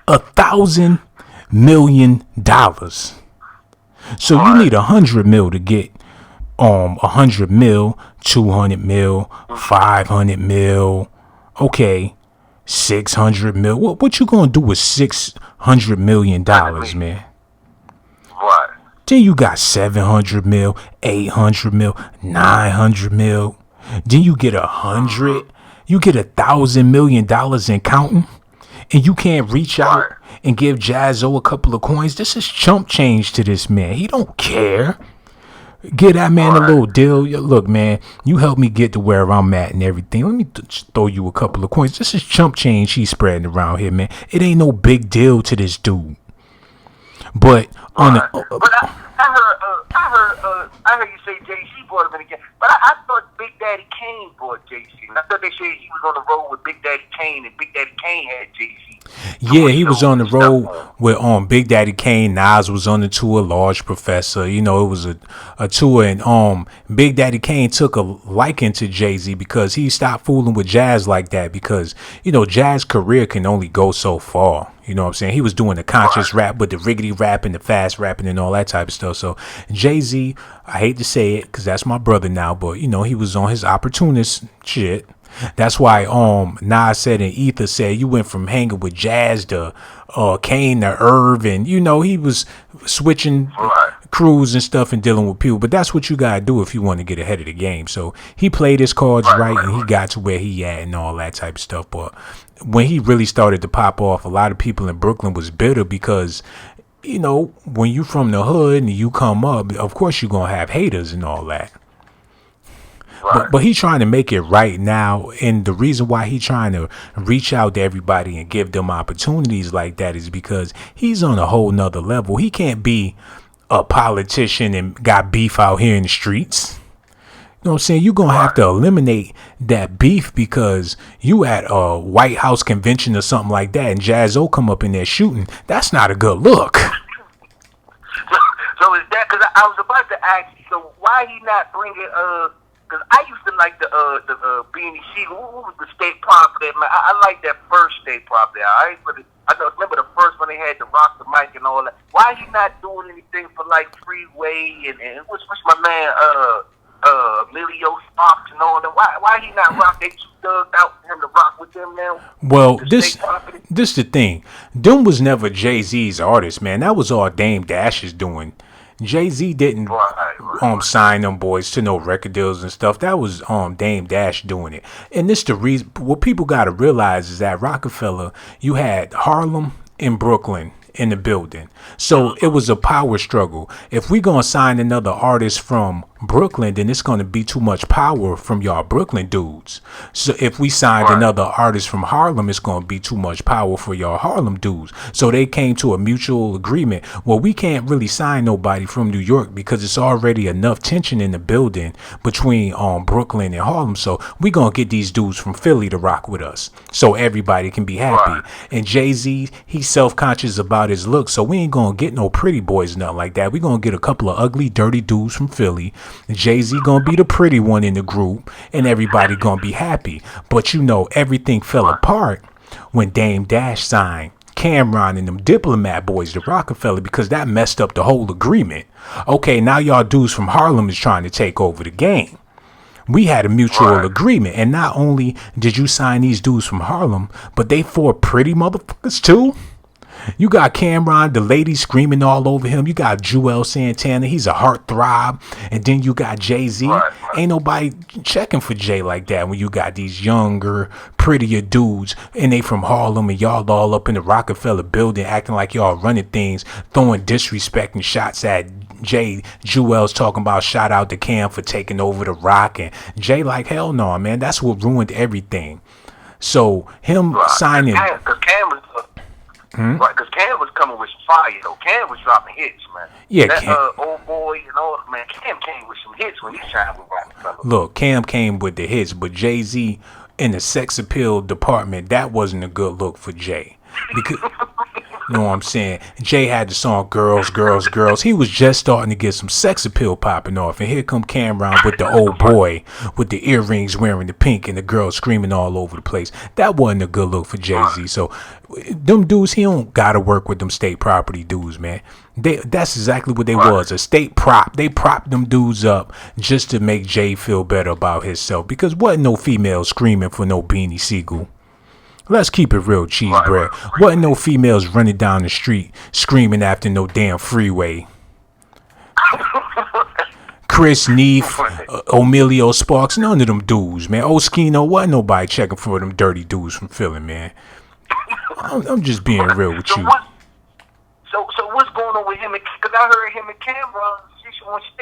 $1,000 million. So you need 100 mil to get 100 mil, 200 mil, 500 mil. Okay, 600 mil. What you gonna do with $600 million, man? What? Then you got 700 mil, 800 mil, 900 mil. Then you get 100. You get $1,000 million and counting, and you can't reach out and give Jaz-o a couple of coins. This is chump change to this man. He don't care. Give that man a little deal. Look, man, you helped me get to where I'm at and everything. Let me throw you a couple of coins. This is chump change he's spreading around here, man. It ain't no big deal to this dude. But on the, but I heard you say Jay-Z brought him in again. But I thought Big Daddy Kane brought Jay-Z. I thought they said he was on the road with Big Daddy Kane, and Big Daddy Kane had Jay-Z. Yeah, he was on the road with Big Daddy Kane. Nas was on the tour, Large Professor. You know, it was a tour, and Big Daddy Kane took a liking to Jay-Z because he stopped fooling with Jazz like that, because, you know, Jazz's career can only go so far. You know what I'm saying? He was doing the conscious rap, but the riggedy rap and the fast rapping and all that type of stuff. So Jay-Z, I hate to say it because that's my brother now, but, you know, he was on his opportunist shit. That's why Nas said and Ether said you went from hanging with Jazz to Kane to Irv, and, you know, he was switching crews and stuff and dealing with people. But that's what you gotta do if you want to get ahead of the game. So he played his cards right, and he got to where he at and all that type of stuff. But when he really started to pop off, a lot of people in Brooklyn was bitter because, you know, when you from the hood and you come up, of course you're gonna have haters and all that. But he's trying to make it right now, and the reason why he's trying to reach out to everybody and give them opportunities like that is because he's on a whole nother level. He can't be a politician and got beef out here in the streets. You know what I'm saying? You're going to have to eliminate that beef because you at a White House convention or something like that, and Jaz-o come up in there shooting. That's not a good look. So is that, because I was about to ask you, so why he not bringing, because I used to like the Beanie Siegel. What was the state property? Man, I like that first state property. I remember the first one they had to rock the mic and all that. Why he not doing anything for like Freeway and what's my man Emilio Sparks and all that? Why he not rock? They too thugged out for him to rock with them now. Well, this the thing. Them was never Jay-Z's artist, man. That was all Dame Dash's doing. Jay-Z didn't sign them boys to no record deals and stuff. That was Dame Dash doing it. And this the reason. What people got to realize is that Roc-A-Fella, you had Harlem and Brooklyn in the building, so it was a power struggle. If we gonna sign another artist from Brooklyn, then it's gonna be too much power from y'all Brooklyn dudes. So if we signed another artist from Harlem, it's gonna be too much power for y'all Harlem dudes. So they came to a mutual agreement. Well, we can't really sign nobody from New York because it's already enough tension in the building between Brooklyn and Harlem. So we gonna get these dudes from Philly to rock with us, so everybody can be happy. And Jay-Z, he's self-conscious about his look, so we ain't gonna get no pretty boys, nothing like that. We gonna get a couple of ugly, dirty dudes from Philly. Jay-Z gonna be the pretty one in the group, and everybody gonna be happy. But you know, everything fell apart when Dame Dash signed Cameron and them Diplomat boys to Roc-A-Fella, because that messed up the whole agreement. Okay, now y'all dudes from Harlem is trying to take over the game. We had a mutual agreement, and not only did you sign these dudes from Harlem, but they 4 pretty motherfuckers too. You got Cameron, the lady screaming all over him. You got Joel Santana, he's a heartthrob. And then you got Jay-Z. Ain't nobody checking for Jay like that when you got these younger, prettier dudes, and they from Harlem, and y'all all up in the Roc-A-Fella building acting like y'all running things, throwing disrespect and shots at Jay. Joel's talking about shout out to Cam for taking over the Rock, and Jay like, hell no, man, that's what ruined everything. So him signing... Right, because Cam was coming with some fire, though. Cam was dropping hits, man. Yeah, that Cam. Old Boy and all, man. Cam came with some hits when he signed with Roc-A-Fella. Look, Cam came with the hits, but Jay-Z in the sex appeal department, that wasn't a good look for Jay. You know what I'm saying? Jay had the song Girls, Girls, Girls. He was just starting to get some sex appeal popping off. And here come Cameron with the old boy with the earrings wearing the pink and the girl screaming all over the place. That wasn't a good look for Jay-Z. So them dudes, he don't got to work with them state property dudes, man. That's exactly what they was, a state prop. They propped them dudes up just to make Jay feel better about himself. Because wasn't no female screaming for no Beanie Siegel. Let's keep it real, cheese bread. Wasn't no females running down the street screaming after no damn freeway. Chris Neef, Emilio Sparks, none of them dudes, man. Oskino, wasn't nobody checking for them dirty dudes from Philly, man. I'm just being real with you. So what's going on with him? Because I heard him and Cameron.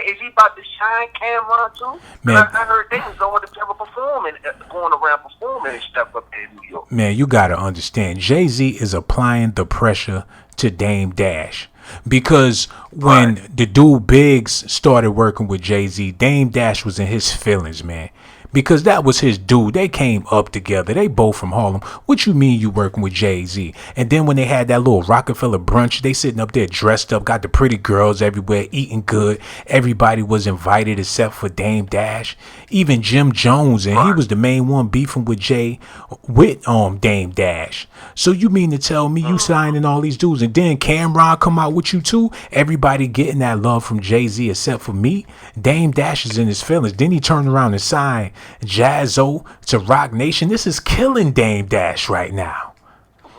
Is he about to shine Cameron too? Man, I heard they was on the performing, going around performing and stuff up there in New York. Man, you gotta understand, Jay-Z is applying the pressure to Dame Dash. Because when the dude Biggs started working with Jay-Z, Dame Dash was in his feelings, man. Because that was his dude. They came up together. They both from Harlem. What you mean you working with Jay-Z? And then when they had that little Roc-A-Fella brunch, they sitting up there dressed up, got the pretty girls everywhere, eating good. Everybody was invited except for Dame Dash. Even Jim Jones, and he was the main one beefing with Jay, with Dame Dash. So you mean to tell me you signing all these dudes and then Cameron come out with you too? Everybody getting that love from Jay-Z except for me? Dame Dash is in his feelings. Then he turned around and signed Jaz-o to Roc Nation. This is killing Dame Dash right now.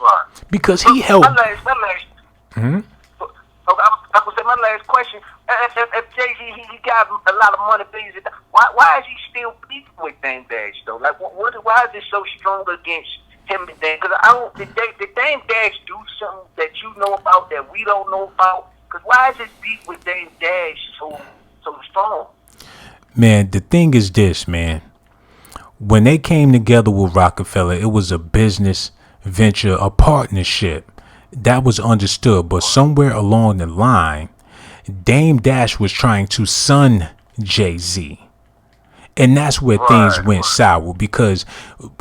Right. Because he helped. I would say my last question. If Jay-Z, he got a lot of money, why is he still beefing with Dame Dash though? Like, why is it so strong against him and Dame? Because did Dame Dash do something that you know about that we don't know about? Because why is his beef with Dame Dash so strong? Man, the thing is this, man. When they came together with Roc-A-Fella, it was a business venture, a partnership. That was understood. But somewhere along the line, Dame Dash was trying to son Jay-Z. And that's where things went sour, because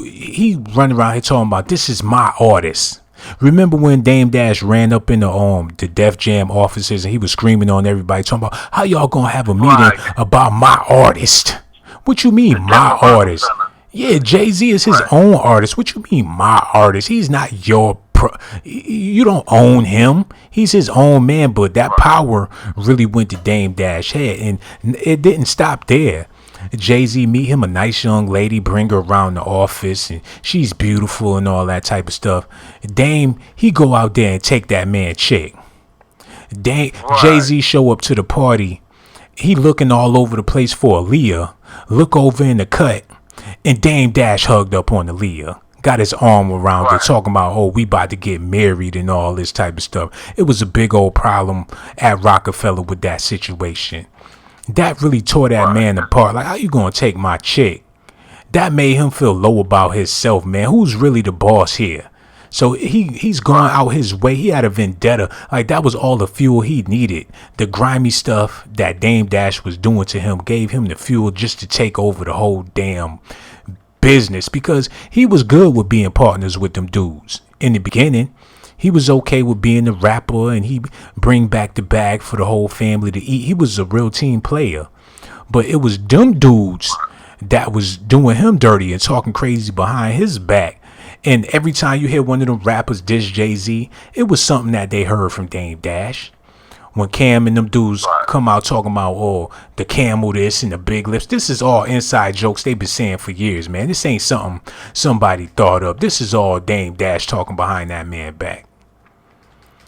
he running around here talking about, this is my artist. Remember when Dame Dash ran up in the Def Jam offices and he was screaming on everybody, talking about how y'all gonna have a meeting about my artist? What you mean, my artist? Yeah, Jay-Z is his own artist. What you mean, my artist? He's not your you don't own him. He's his own man. But that power really went to Dame Dash head, and it didn't stop there. Jay-Z meet him a nice young lady, bring her around the office, and she's beautiful and all that type of stuff. Dame, he go out there and take that man chick. Jay-Z show up to the party. He looking all over the place for Aaliyah. Look over in the cut, and Dame Dash hugged up on Aaliyah. Got his arm around her, talking about, oh, we about to get married and all this type of stuff. It was a big old problem at Roc-A-Fella with that situation. That really tore that man apart. Like, how you gonna take my chick? That made him feel low about himself, man. Who's really the boss here? So he's going out his way. He had a vendetta. Like, that was all the fuel he needed. The grimy stuff that Dame Dash was doing to him gave him the fuel just to take over the whole damn business, because he was good with being partners with them dudes. In the beginning, he was okay with being the rapper, and he bring back the bag for the whole family to eat. He was a real team player. But it was them dudes that was doing him dirty and talking crazy behind his back. And every time you hear one of them rappers diss Jay-Z, it was something that they heard from Dame Dash. When Cam and them dudes come out talking about, oh, the camel this and the big lips, this is all inside jokes they've been saying for years, man. This ain't something somebody thought up. This is all Dame Dash talking behind that man back.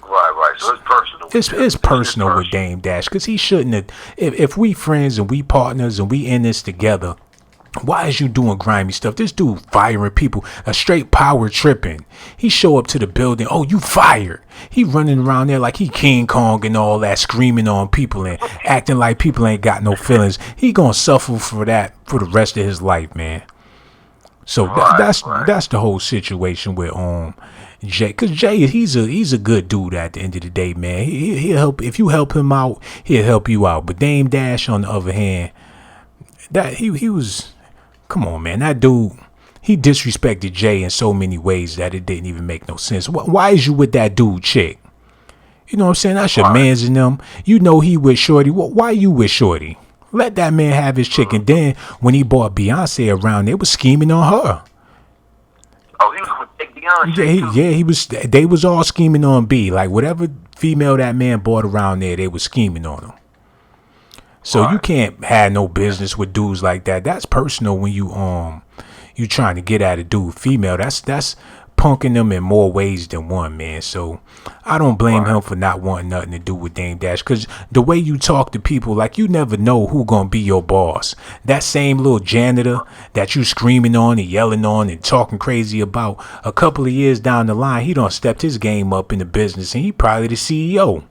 Right. So it's personal. It's personal with Dame Dash, because he shouldn't have. If we friends and we partners and we in this together, why is you doing grimy stuff? This dude firing people, a straight power tripping. He show up to the building, oh, you fired. He running around there like he King Kong and all that, screaming on people and acting like people ain't got no feelings. He gonna suffer for that for the rest of his life, man. So that's the whole situation with Jay, because Jay, he's a good dude at the end of the day, man. He'll help. If you help him out, he'll help you out. But Dame Dash, on the other hand, that he was, come on, man, that dude, he disrespected Jay in so many ways that it didn't even make no sense. Why is you with that dude chick? You know what I'm saying? That's your mans in them. You know he with Shorty. Why you with Shorty? Let that man have his chick. And then when he brought Beyonce around, they was scheming on her. Oh, he was gonna take Beyonce too. He was. They was all scheming on B. Like whatever female that man brought around there, they was scheming on him. So you can't have no business with dudes like that. That's personal when you trying to get at a dude female. That's punking them in more ways than one, man. So I don't blame him for not wanting nothing to do with Dame Dash, because the way you talk to people, like, you never know who gonna be your boss. That same little janitor that you screaming on and yelling on and talking crazy about, a couple of years down the line, he done stepped his game up in the business and he probably the CEO.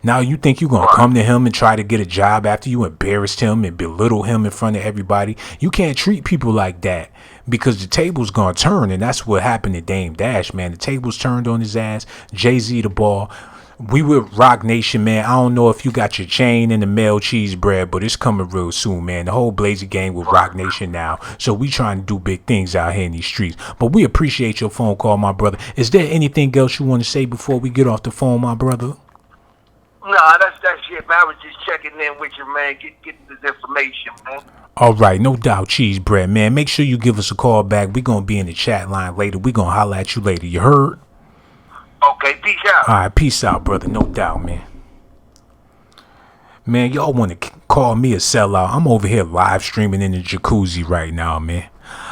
Now you think you're going to come to him and try to get a job after you embarrassed him and belittle him in front of everybody? You can't treat people like that, because the table's going to turn, and that's what happened to Dame Dash, man. The table's turned on his ass. Jay-Z the ball. We with Roc Nation, man. I don't know if you got your chain in the mail, cheese bread, but it's coming real soon, man. The whole Blazer gang with Roc Nation now. So we trying to do big things out here in these streets. But we appreciate your phone call, my brother. Is there anything else you want to say before we get off the phone, my brother? No, that's it, man. I was just checking in with you, man. Getting this information, man. All right, no doubt, cheese bread, man. Make sure you give us a call back. We're going to be in the chat line later. We're going to holler at you later. You heard? Okay, peace out. All right, peace out, brother. No doubt, man. Man, y'all want to call me a sellout? I'm over here live streaming in the jacuzzi right now, man.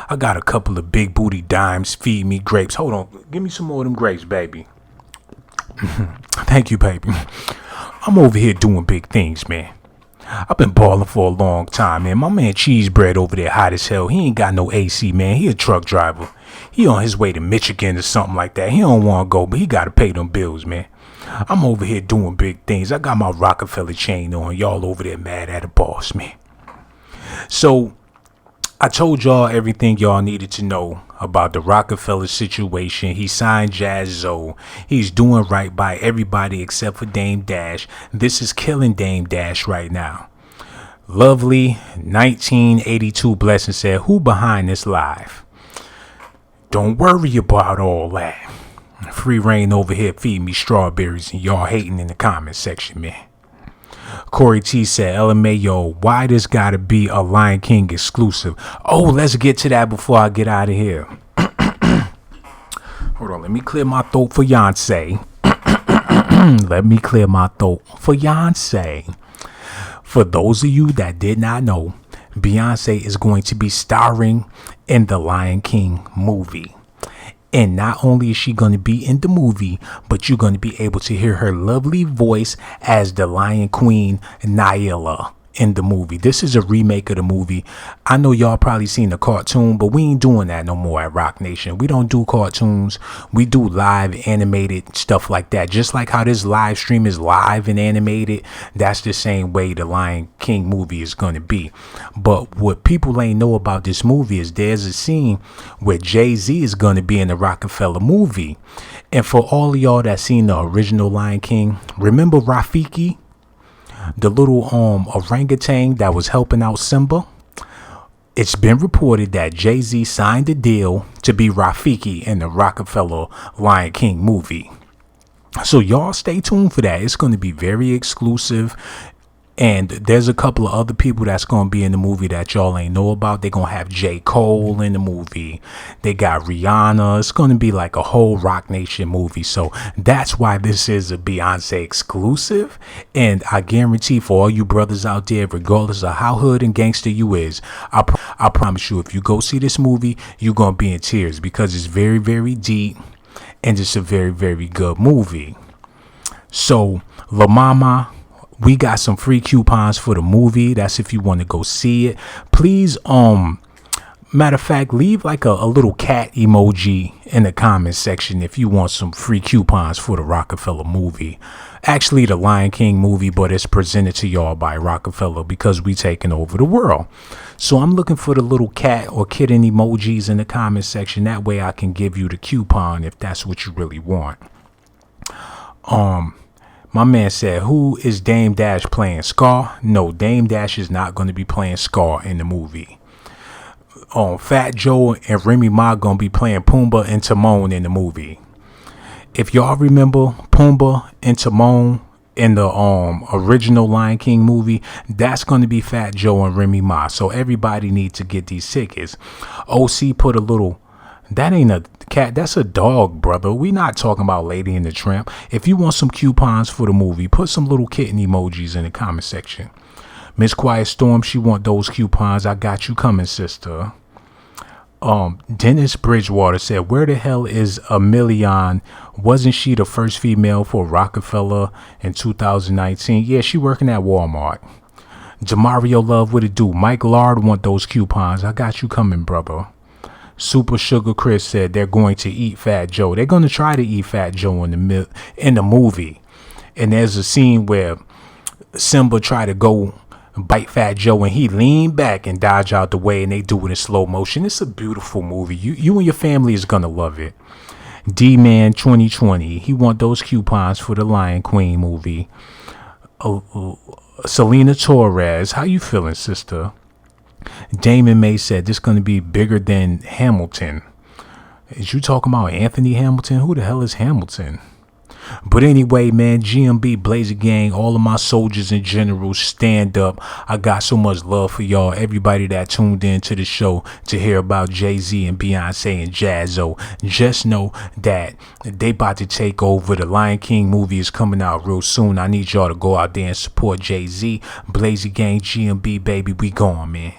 I got a couple of big booty dimes. Feed me grapes. Hold on. Give me some more of them grapes, baby. Thank you, baby. I'm over here doing big things, man. I've been balling for a long time, man. My man Cheese Bread over there hot as hell. He ain't got no AC, man. He a truck driver. He on his way to Michigan or something like that. He don't want to go, but he got to pay them bills, man. I'm over here doing big things. I got my Roc-A-Fella chain on. Y'all over there mad at the boss, man. So I told y'all everything y'all needed to know about the Roc-A-Fella situation. He signed Jaz-o. He's doing right by everybody except for Dame Dash. This is killing Dame Dash right now. Lovely 1982 Blessing said, who behind this live? Don't worry about all that. Free reign over here feeding me strawberries and y'all hating in the comment section, man. Corey T said, LMAO, why this gotta be a Lion King exclusive? Oh, let's get to that before I get out of here. Hold on, let me clear my throat for Beyonce. Let me clear my throat for Beyonce. For those of you that did not know, Beyonce is going to be starring in the Lion King movie. And not only is she going to be in the movie, but you're going to be able to hear her lovely voice as the Lion Queen, Nyla, in the movie. This is a remake of the movie. I know y'all probably seen the cartoon, but we ain't doing that no more at Roc Nation. We don't do cartoons. We do live animated stuff like that. Just like how this live stream is live and animated, that's the same way the Lion King movie is going to be. But what people ain't know about this movie is there's a scene where Jay-Z is going to be in the Roc-A-Fella movie. And for all of y'all that seen the original Lion King, remember Rafiki? The little orangutan that was helping out Simba? It's been reported that Jay-Z signed a deal to be Rafiki in the Roc-A-Fella Lion King movie. So y'all stay tuned for that. It's going to be very exclusive. And there's a couple of other people that's going to be in the movie that y'all ain't know about. They're going to have J. Cole in the movie. They got Rihanna. It's going to be like a whole Roc Nation movie. So that's why this is a Beyonce exclusive. And I guarantee for all you brothers out there, regardless of how hood and gangster you is, I promise you, if you go see this movie, you're going to be in tears, because it's very, very deep. And it's a very, very good movie. So, La Mama, we got some free coupons for the movie. That's if you want to go see it. Please, matter of fact, leave like a little cat emoji in the comment section if you want some free coupons for the Roc-A-Fella movie. Actually, the Lion King movie, but it's presented to y'all by Roc-A-Fella because we taking over the world. So I'm looking for the little cat or kitten emojis in the comment section. That way I can give you the coupon if that's what you really want. My man said, who is Dame Dash playing? Scar? No, Dame Dash is not going to be playing Scar in the movie. Fat Joe and Remy Ma going to be playing Puma and Timon in the movie. If y'all remember Puma and Timon in the original Lion King movie, that's going to be Fat Joe and Remy Ma. So everybody needs to get these tickets. OC put a little, that ain't a cat, that's a dog, brother. We not talking about Lady and the Tramp. If you want some coupons for the movie, put some little kitten emojis in the comment section. Miss Quiet Storm, she want those coupons. I got you coming, sister. Dennis Bridgewater said, where the hell is Amelion? Wasn't she the first female for Roc-A-Fella in 2019? Yeah, she working at Walmart. Demario Love, what it do? Mike Lard want those coupons. I got you coming, brother. Super Sugar Chris said they're going to eat Fat Joe. They're going to try to eat Fat Joe in the movie. And there's a scene where Simba tried to go bite Fat Joe and he leaned back and dodge out the way, and they do it in slow motion. It's a beautiful movie. You and your family is gonna love it. D-Man 2020, he want those coupons for the Lion Queen movie. Selena Torres, how you feeling, sister? Damon May said this gonna be bigger than Hamilton. Is you talking about Anthony Hamilton? Who the hell is Hamilton? But anyway, man, GMB, Blazer Gang, all of my soldiers in general, stand up. I got so much love for y'all. Everybody that tuned in to the show to hear about Jay-Z and Beyonce and Jaz-o. Just know that they about to take over. The Lion King movie is coming out real soon. I need y'all to go out there and support Jay-Z. Blazer Gang, GMB, baby, we going, man.